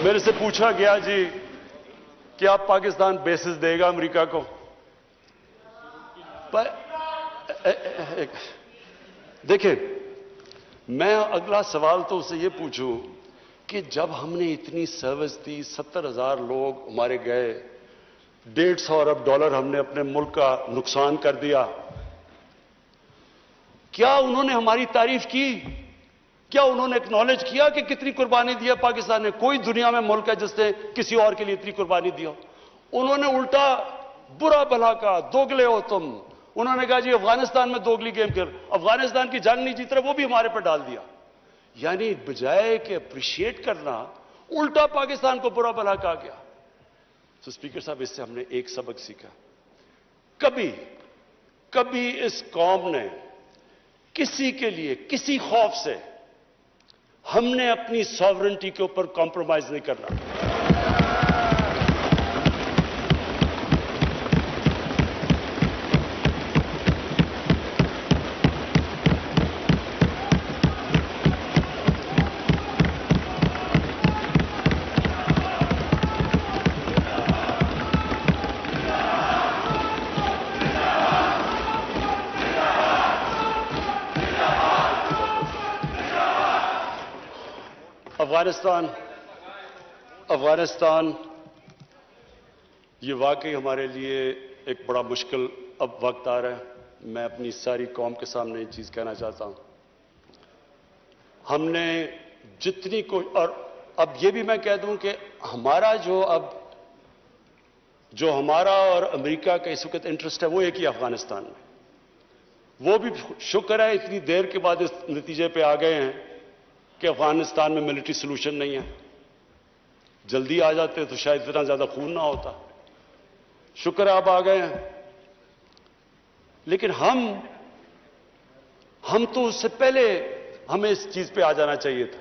मेरे से पूछा गया जी कि आप पाकिस्तान बेसिस देगा अमेरिका को, पर देखिए, मैं अगला सवाल तो उससे ये पूछूं कि जब हमने इतनी सर्विस दी, 70,000 लोग हमारे गए, $150 अरब हमने अपने मुल्क का नुकसान कर दिया, क्या उन्होंने हमारी तारीफ की? क्या उन्होंने एक्नॉलेज किया कि कितनी कुर्बानी दी है पाकिस्तान ने? कोई दुनिया में मुल्क है जिसने किसी और के लिए इतनी कुर्बानी दी हो? उन्होंने उल्टा बुरा भला कहा, दोगले हो तुम। उन्होंने कहा जी अफगानिस्तान में दोगली गेम खेल, अफगानिस्तान की जंग नहीं जीत रहे, वो भी हमारे पर डाल दिया। यानी बजाय कि अप्रिशिएट करना, उल्टा पाकिस्तान को बुरा भला कहा गया। तो स्पीकर साहब, इससे हमने एक सबक सीखा, कभी कभी इस कौम ने किसी के लिए, किसी खौफ से, हमने अपनी सॉवरेनिटी के ऊपर कॉम्प्रोमाइज नहीं करना। अफगानिस्तान ये वाकई हमारे लिए एक बड़ा मुश्किल अब वक्त आ रहा है। मैं अपनी सारी कौम के सामने ये चीज कहना चाहता हूं, हमने जितनी और अब ये भी मैं कह दूं कि हमारा जो हमारा और अमेरिका का इस वक्त इंटरेस्ट है वो एक ही अफगानिस्तान में। वो भी शुक्र है इतनी देर के बाद इस नतीजे पे आ गए हैं कि अफगानिस्तान में मिलिट्री सोल्यूशन नहीं है। जल्दी आ जाते तो शायद इतना ज्यादा खून ना होता। शुक्र है अब आ गए हैं। लेकिन हम तो उससे पहले हमें इस चीज पे आ जाना चाहिए था,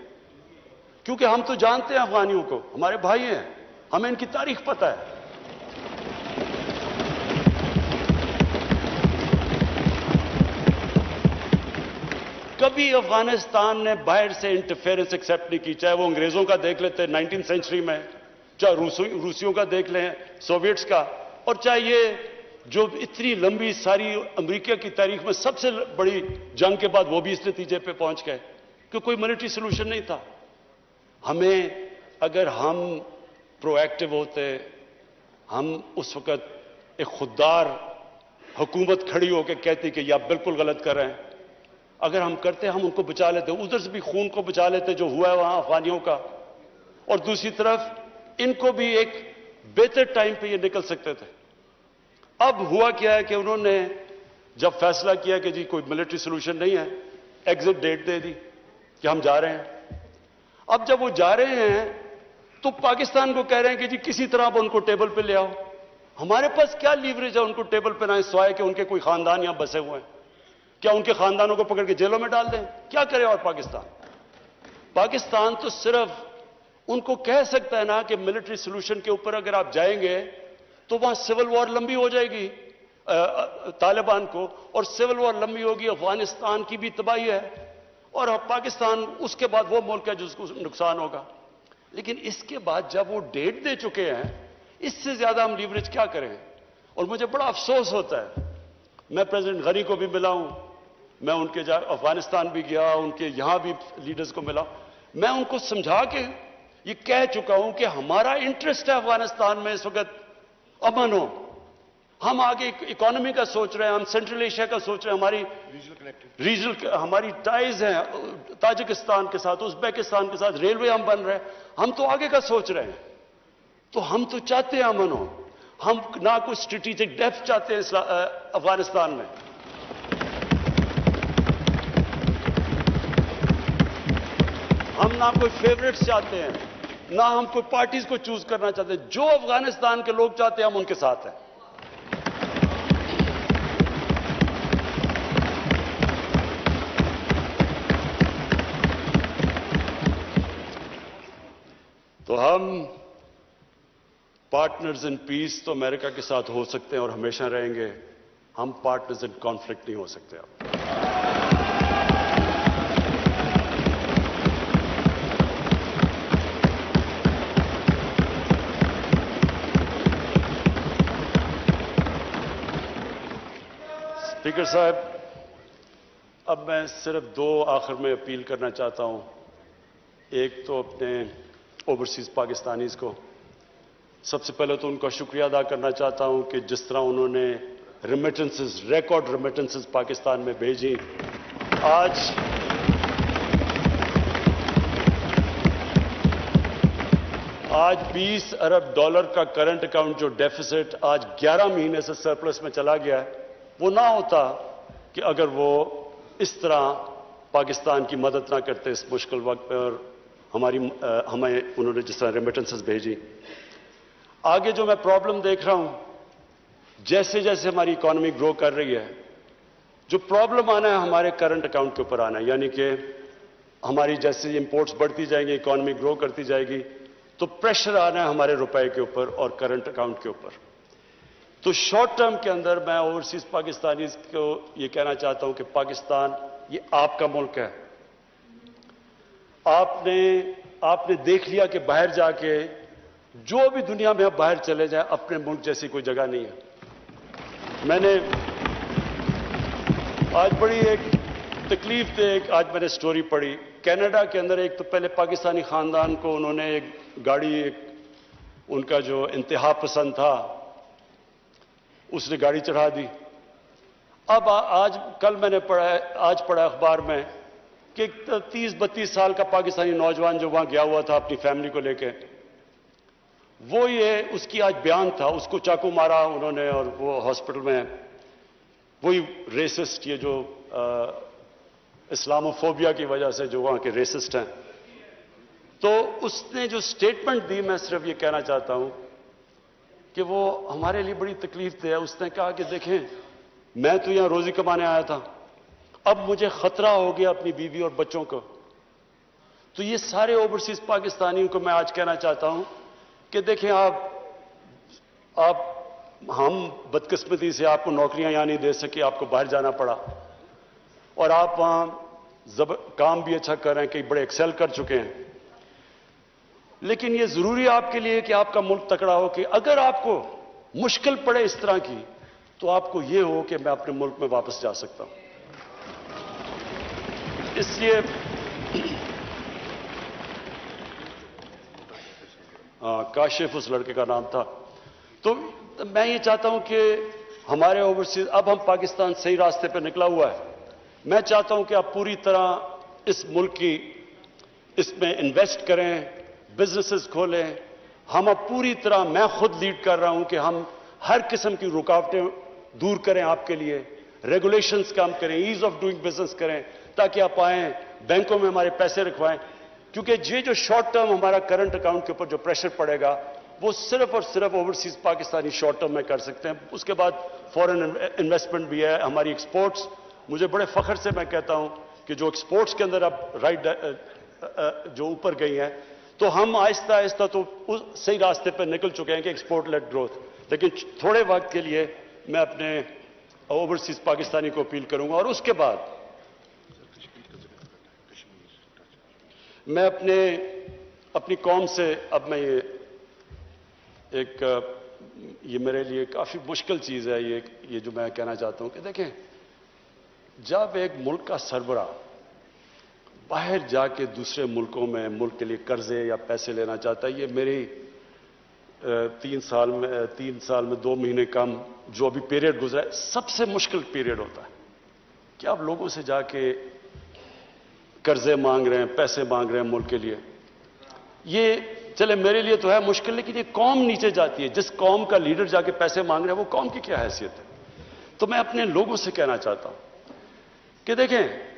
क्योंकि हम तो जानते हैं अफगानियों को, हमारे भाई हैं, हमें इनकी तारीख पता है। कभी अफगानिस्तान ने बाहर से इंटरफेरेंस एक्सेप्ट नहीं की, चाहे वो अंग्रेजों का देख लेते 19वीं सेंचुरी में, चाहे रूसियों का देख लें, सोवियट्स का, और चाहे ये जो इतनी लंबी सारी अमेरिका की तारीख में सबसे बड़ी जंग के बाद वो भी इस नतीजे पे पहुंच गए कि कोई मिलिट्री सोल्यूशन नहीं था। हमें, अगर हम प्रोएक्टिव होते, हम उस वक्त एक खुददार हुकूमत खड़ी होकर कहती कि ये आप बिल्कुल गलत कर रहे हैं, अगर हम करते, हम उनको बचा लेते, उधर से भी खून को बचा लेते जो हुआ है वहां अफगानियों का, और दूसरी तरफ इनको भी एक बेहतर टाइम पे ये निकल सकते थे। अब हुआ क्या है कि उन्होंने जब फैसला किया कि जी कोई मिलिट्री सोल्यूशन नहीं है, एग्जिट डेट दे दी कि हम जा रहे हैं। अब जब वो जा रहे हैं तो पाकिस्तान को कह रहे हैं कि जी किसी तरह आप उनको टेबल पे ले आओ। हमारे पास क्या लीवरेज है उनको टेबल पे ना सिवाय कि उनके कोई खानदान यहां बसे हुए हैं? क्या उनके खानदानों को पकड़ के जेलों में डाल दें? क्या करे? और पाकिस्तान तो सिर्फ उनको कह सकता है ना कि मिलिट्री सोल्यूशन के ऊपर अगर आप जाएंगे तो वहां सिविल वॉर लंबी हो जाएगी तालिबान को, और सिविल वॉर लंबी होगी, अफगानिस्तान की भी तबाही है, और पाकिस्तान उसके बाद वो मुल्क है जिसको नुकसान होगा। लेकिन इसके बाद जब वो डेट दे चुके हैं, इससे ज्यादा हम लीवरेज क्या करें? और मुझे बड़ा अफसोस होता है, मैं प्रेसिडेंट गनी को भी मिला हूं, मैं उनके अफगानिस्तान भी गया, उनके यहां भी लीडर्स को मिला, मैं उनको समझा के ये कह चुका हूं कि हमारा इंटरेस्ट है अफगानिस्तान में इस वक्त अमन हो। हम आगे इकोनॉमी का सोच रहे हैं, हम सेंट्रल एशिया का सोच रहे हैं, हमारी रीजनल हमारी टाइज हैं ताजिकिस्तान के साथ, उज्बेकिस्तान के साथ, रेलवे हम बन रहे हैं, हम तो आगे का सोच रहे हैं। तो हम तो चाहते हैं अमन हो, हम ना कोई स्ट्रेटेजिक डेप्थ चाहते हैं अफगानिस्तान में। हम ना कोई फेवरेट्स चाहते हैं, ना हम कोई पार्टीज को चूज करना चाहते हैं। जो अफगानिस्तान के लोग चाहते हैं हम उनके साथ हैं। तो हम पार्टनर्स इन पीस तो अमेरिका के साथ हो सकते हैं और हमेशा रहेंगे, हम पार्टनर्स इन कॉन्फ्लिक्ट नहीं हो सकते। अब स्पीकर साहब, अब मैं सिर्फ दो आखिर में अपील करना चाहता हूं। एक तो अपने ओवरसीज पाकिस्तानीज को सबसे पहले तो उनका शुक्रिया अदा करना चाहता हूं कि जिस तरह उन्होंने रेमिटेंसेस, रिकॉर्ड रेमिटेंसेस पाकिस्तान में भेजी। आज 20 अरब डॉलर का करंट अकाउंट जो डेफिसिट आज 11 महीने से सरप्लस में चला गया है, वो ना होता कि अगर वो इस तरह पाकिस्तान की मदद ना करते इस मुश्किल वक्त में, और हमें उन्होंने जिस तरह रेमिटेंसेस भेजी। आगे जो मैं प्रॉब्लम देख रहा हूं, जैसे जैसे हमारी इकोनॉमी ग्रो कर रही है, जो प्रॉब्लम आना है हमारे करंट अकाउंट के ऊपर आना है। यानी कि हमारी जैसे इंपोर्ट्स बढ़ती जाएंगी, इकोनॉमी ग्रो करती जाएगी, तो प्रेशर आना है हमारे रुपए के ऊपर और करंट अकाउंट के ऊपर। तो शॉर्ट टर्म के अंदर मैं ओवरसीज पाकिस्तानी को यह कहना चाहता हूं कि पाकिस्तान ये आपका मुल्क है। आपने देख लिया कि बाहर जाके जो भी दुनिया में आप बाहर चले जाएं, अपने मुल्क जैसी कोई जगह नहीं है। मैंने आज बड़ी एक तकलीफ थे, आज मैंने स्टोरी पढ़ी। कनाडा के अंदर एक तो पहले पाकिस्तानी खानदान को उन्होंने एक गाड़ी, उनका जो इंतहा पसंद था, उसने गाड़ी चढ़ा दी। अब कल मैंने आज पढ़ा अखबार में कि 30-32 साल का पाकिस्तानी नौजवान जो वहां गया हुआ था अपनी फैमिली को लेके, वो उसकी आज बयान था, उसको चाकू मारा उन्होंने और वो हॉस्पिटल में। वही रेसिस्ट, ये जो इस्लामोफोबिया की वजह से जो वहां के रेसिस्ट हैं, तो उसने जो स्टेटमेंट दी, मैं सिर्फ ये कहना चाहता हूं कि वो हमारे लिए बड़ी तकलीफ दे। उसने कहा कि देखें, मैं तो यहां रोजी कमाने आया था, अब मुझे खतरा हो गया अपनी बीवी और बच्चों को। तो ये सारे ओवरसीज पाकिस्तानियों को मैं आज कहना चाहता हूं कि देखें, हम बदकिस्मती से आपको नौकरियां यहां नहीं दे सके, आपको बाहर जाना पड़ा, और आप वहां काम भी अच्छा कर रहे हैं, कई बड़े एक्सेल कर चुके हैं। लेकिन यह जरूरी है आपके लिए कि आपका मुल्क तकड़ा हो, कि अगर आपको मुश्किल पड़े इस तरह की, तो आपको यह हो कि मैं अपने मुल्क में वापस जा सकता हूं। इसलिए काशिफ उस लड़के का नाम था। तो मैं ये चाहता हूं कि हमारे ओवरसीज, अब हम पाकिस्तान सही रास्ते पर निकला हुआ है। मैं चाहता हूं कि आप पूरी तरह इस मुल्क की इसमें इन्वेस्ट करें, बिजनेसेस खोलें। हम अब पूरी तरह, मैं खुद लीड कर रहा हूं कि हम हर किस्म की रुकावटें दूर करें आपके लिए, रेगुलेशंस कम करें, ईज ऑफ डूइंग बिजनेस करें, ताकि आप आएं, बैंकों में हमारे पैसे रखवाएं। क्योंकि ये जो शॉर्ट टर्म हमारा करंट अकाउंट के ऊपर जो प्रेशर पड़ेगा, वो सिर्फ और सिर्फ ओवरसीज पाकिस्तानी शॉर्ट टर्म में कर सकते हैं। उसके बाद फॉरेन इन्वेस्टमेंट भी है, हमारी एक्सपोर्ट्स। मुझे बड़े फख्र से मैं कहता हूं कि जो एक्सपोर्ट्स के अंदर अब जो ऊपर गई हैं, तो हम आहिस्ता आहिस्ता तो उस सही रास्ते पर निकल चुके हैं कि एक्सपोर्ट लेड ग्रोथ। लेकिन थोड़े वक्त के लिए मैं अपने ओवरसीज पाकिस्तानी को अपील करूंगा, और उसके बाद मैं अपनी कौम से, अब मैं ये मेरे लिए काफी मुश्किल चीज है ये जो मैं कहना चाहता हूं कि देखें, जब एक मुल्क का सरबराह बाहर जाके दूसरे मुल्कों में मुल्क के लिए कर्जे या पैसे लेना चाहता है, ये मेरी 3 साल में 2 महीने कम जो अभी पीरियड गुजरा है, सबसे मुश्किल पीरियड होता है कि आप लोगों से जाके कर्जे मांग रहे हैं, पैसे मांग रहे हैं मुल्क के लिए। ये चले मेरे लिए तो है मुश्किल, लेकिन ये कौम नीचे जाती है। जिस कौम का लीडर जाके पैसे मांग रहे हैं, वो कौम की क्या हैसियत है? तो मैं अपने लोगों से कहना चाहता हूं कि देखें,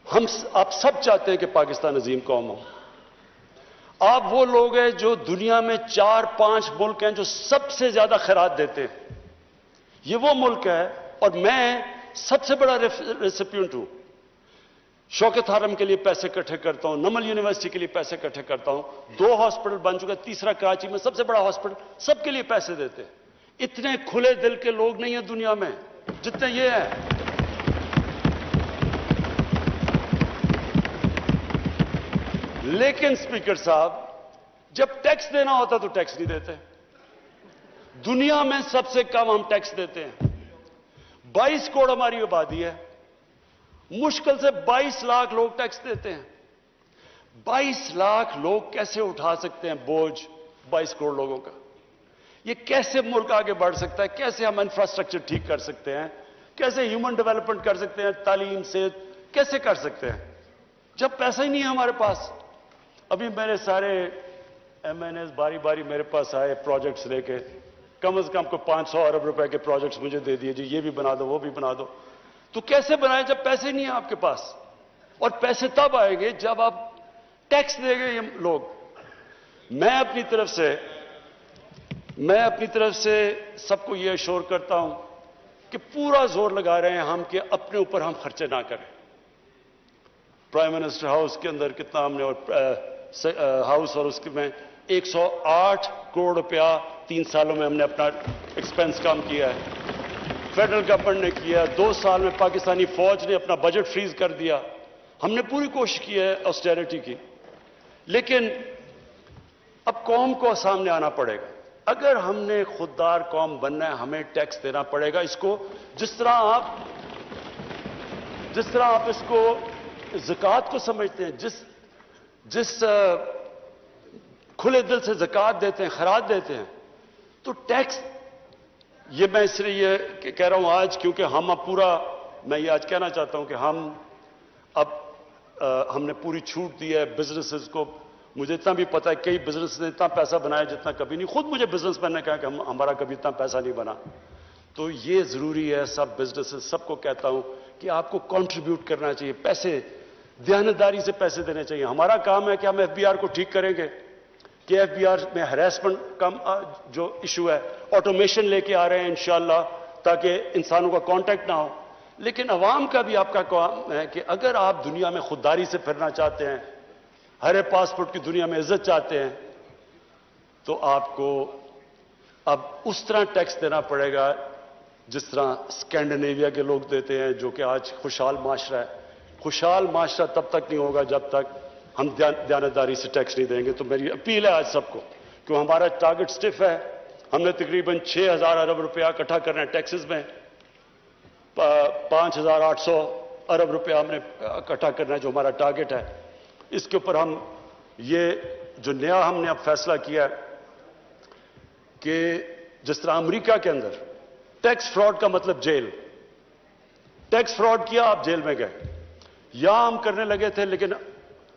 आप सब चाहते हैं कि पाकिस्तान अजीम कौम हो। आप वो लोग हैं जो दुनिया में 4-5 मुल्क हैं जो सबसे ज्यादा खैरात देते हैं। ये वो मुल्क है, और मैं सबसे बड़ा रेसिपिएंट हूं। शौकत हरम के लिए पैसे इकट्ठे करता हूं, नमल यूनिवर्सिटी के लिए पैसे इकट्ठे करता हूं, 2 हॉस्पिटल बन चुके, तीसरा कराची में सबसे बड़ा हॉस्पिटल, सबके लिए पैसे देते हैं। इतने खुले दिल के लोग नहीं है दुनिया में जितने ये हैं। लेकिन स्पीकर साहब, जब टैक्स देना होता तो टैक्स नहीं देते। दुनिया में सबसे कम हम टैक्स देते हैं। 22 करोड़ हमारी आबादी है, मुश्किल से 22 लाख लोग टैक्स देते हैं। 22 लाख लोग कैसे उठा सकते हैं बोझ 22 करोड़ लोगों का? ये कैसे मुल्क आगे बढ़ सकता है? कैसे हम इंफ्रास्ट्रक्चर ठीक कर सकते हैं? कैसे ह्यूमन डेवलपमेंट कर सकते हैं? तालीम से कैसे कर सकते हैं जब पैसा ही नहीं है हमारे पास? अभी मेरे सारे एमएनएस बारी बारी मेरे पास आए प्रोजेक्ट्स लेके, कम से कम को 500 अरब रुपए के प्रोजेक्ट्स मुझे दे दिए, जी ये भी बना दो वो भी बना दो। तो कैसे बनाए जब पैसे नहीं है आपके पास? और पैसे तब आएंगे जब आप टैक्स देंगे ये लोग। मैं अपनी तरफ से सबको ये अश्योर करता हूं कि पूरा जोर लगा रहे हैं हम कि अपने ऊपर हम खर्चे ना करें। प्राइम मिनिस्टर हाउस के अंदर कितना हमने, और हाउस और उसके में 108 करोड़ रुपया 3 सालों में हमने अपना एक्सपेंस कम किया है। फेडरल गवर्नमेंट ने किया, 2 साल में पाकिस्तानी फौज ने अपना बजट फ्रीज कर दिया। हमने पूरी कोशिश की है ऑस्टेरिटी की, लेकिन अब कौम को सामने आना पड़ेगा। अगर हमने खुददार कौम बनना है, हमें टैक्स देना पड़ेगा। इसको जिस तरह आप इसको ज़कात को समझते हैं, जिस खुले दिल से ज़कात देते हैं, खैरात देते हैं, तो टैक्स, ये मैं इसलिए ये कह रहा हूं आज क्योंकि हम अब पूरा, मैं ये आज कहना चाहता हूं कि हमने पूरी छूट दी है बिजनेसेस को। मुझे इतना भी पता है कई बिजनेस ने इतना पैसा बनाया जितना कभी नहीं। खुद मुझे बिजनेसमैन ने कहा कि हमारा कभी इतना पैसा नहीं बना। तो ये जरूरी है, सब बिजनेसेस सबको कहता हूं कि आपको कंट्रीब्यूट करना चाहिए, पैसे दयानतदारी से पैसे देने चाहिए। हमारा काम है कि हम एफबीआर को ठीक करेंगे कि एफबीआर में हैरेसमेंट कम जो इशू है, ऑटोमेशन लेके आ रहे हैं इंशाअल्लाह, ताकि इंसानों का कांटेक्ट ना हो। लेकिन अवाम का भी आपका काम है कि अगर आप दुनिया में खुददारी से फिरना चाहते हैं, हरे पासपोर्ट की दुनिया में इज्जत चाहते हैं, तो आपको अब उस तरह टैक्स देना पड़ेगा जिस तरह स्कैंडिनेविया के लोग देते हैं, जो कि आज खुशहाल माशरा है। खुशहाल माशरा तब तक नहीं होगा जब तक हम दयानतदारी से टैक्स नहीं देंगे। तो मेरी अपील है आज सबको कि हमारा टारगेट स्टिफ है। हमने तकरीबन 6000 अरब रुपया इकट्ठा करना है टैक्सेस में, 5800 अरब रुपया हमने इकट्ठा करना है जो हमारा टारगेट है। इसके ऊपर हम ये जो नया हमने अब फैसला किया कि जिस तरह अमेरिका के अंदर टैक्स फ्रॉड का मतलब जेल, टैक्स फ्रॉड किया आप जेल में गए, यहां हम करने लगे थे, लेकिन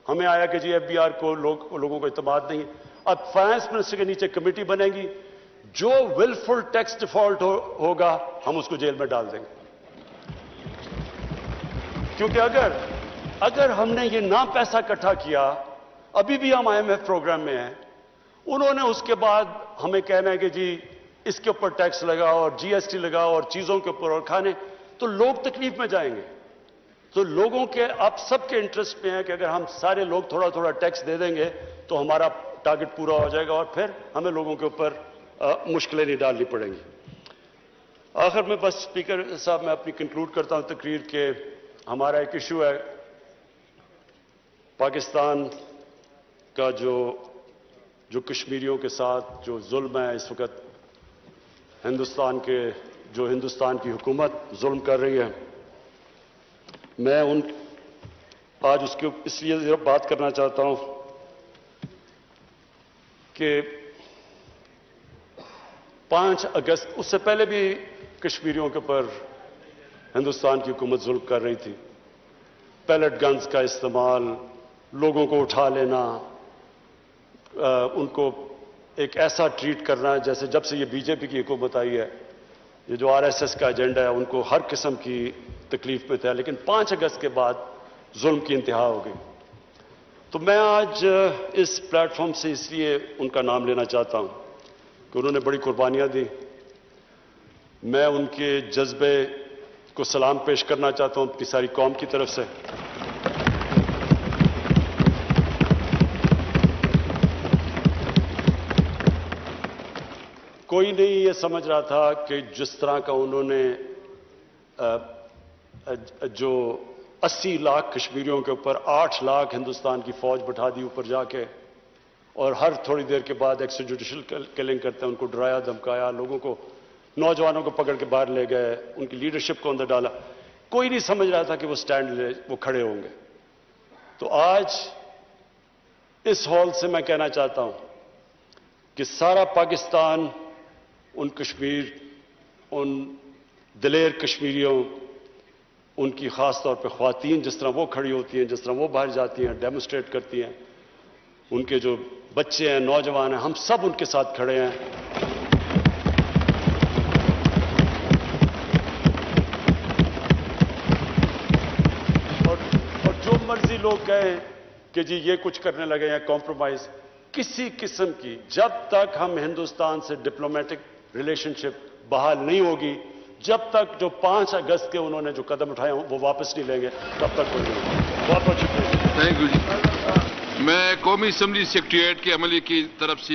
हमें आया कि जी एफबीआर को लोगों को इत्मीनान नहीं। अब फाइनेंस मिनिस्टर के नीचे कमेटी बनेगी, जो विलफुल टैक्स डिफॉल्ट होगा हम उसको जेल में डाल देंगे। क्योंकि अगर हमने ये ना पैसा इकट्ठा किया, अभी भी हम आईएमएफ प्रोग्राम में हैं, उन्होंने उसके बाद हमें कहना है कि जी इसके ऊपर टैक्स लगाओ और जीएसटी लगाओ और चीजों के ऊपर और खाने, तो लोग तकलीफ में जाएंगे। तो लोगों के आप सबके इंटरेस्ट में है कि अगर हम सारे लोग थोड़ा थोड़ा टैक्स दे देंगे तो हमारा टारगेट पूरा हो जाएगा और फिर हमें लोगों के ऊपर मुश्किलें नहीं डालनी पड़ेंगी। आखिर में बस स्पीकर साहब मैं अपनी कंक्लूड करता हूं तकरीर के, हमारा एक इशू है पाकिस्तान का जो कश्मीरियों के साथ जो जुल्म है इस वक्त हिंदुस्तान की हुकूमत जुल्म कर रही है। मैं आज उसके इसलिए बात करना चाहता हूं कि 5 अगस्त, उससे पहले भी कश्मीरियों के ऊपर हिंदुस्तान की हुकूमत जुल्म कर रही थी। पैलेट गन्स का इस्तेमाल, लोगों को उठा लेना, उनको एक ऐसा ट्रीट करना जैसे जब से ये बीजेपी की हुकूमत आई है, ये जो आरएसएस का एजेंडा है, उनको हर किस्म की तकलीफ में था। लेकिन 5 अगस्त के बाद जुल्म की इंतहा हो गई। तो मैं आज इस प्लेटफॉर्म से इसलिए उनका नाम लेना चाहता हूं कि उन्होंने बड़ी कुर्बानियां दी। मैं उनके जज्बे को सलाम पेश करना चाहता हूं अपनी सारी कौम की तरफ से। कोई नहीं ये समझ रहा था कि जिस तरह का उन्होंने जो 80 लाख कश्मीरियों के ऊपर 8 लाख हिंदुस्तान की फौज बैठा दी ऊपर जाके, और हर थोड़ी देर के बाद एक्स्ट्रा जुडिशियल किलिंग करते हैं, उनको डराया धमकाया, लोगों को नौजवानों को पकड़ के बाहर ले गए, उनकी लीडरशिप को अंदर डाला। कोई नहीं समझ रहा था कि वो स्टैंड ले, वो खड़े होंगे। तो आज इस हॉल से मैं कहना चाहता हूं कि सारा पाकिस्तान उन कश्मीर, उन दिलेर कश्मीरियों, उनकी खास तौर पे ख्वातीन जिस तरह वो खड़ी होती हैं, जिस तरह वो बाहर जाती हैं, डेमोस्ट्रेट करती हैं, उनके जो बच्चे हैं, नौजवान हैं, हम सब उनके साथ खड़े हैं। और जो मर्जी लोग कहें कि जी ये कुछ करने लगे या कॉम्प्रोमाइज, किसी किस्म की, जब तक हम हिंदुस्तान से डिप्लोमेटिक रिलेशनशिप बहाल नहीं होगी, जब तक जो 5 अगस्त के उन्होंने जो कदम उठाए वो वापस नहीं लेंगे, तब तक कोई नहीं। बहुत बहुत शुक्रिया। थैंक यू जी। मैं कौमी असम्बली सेक्रेटेरिएट के अमले की तरफ से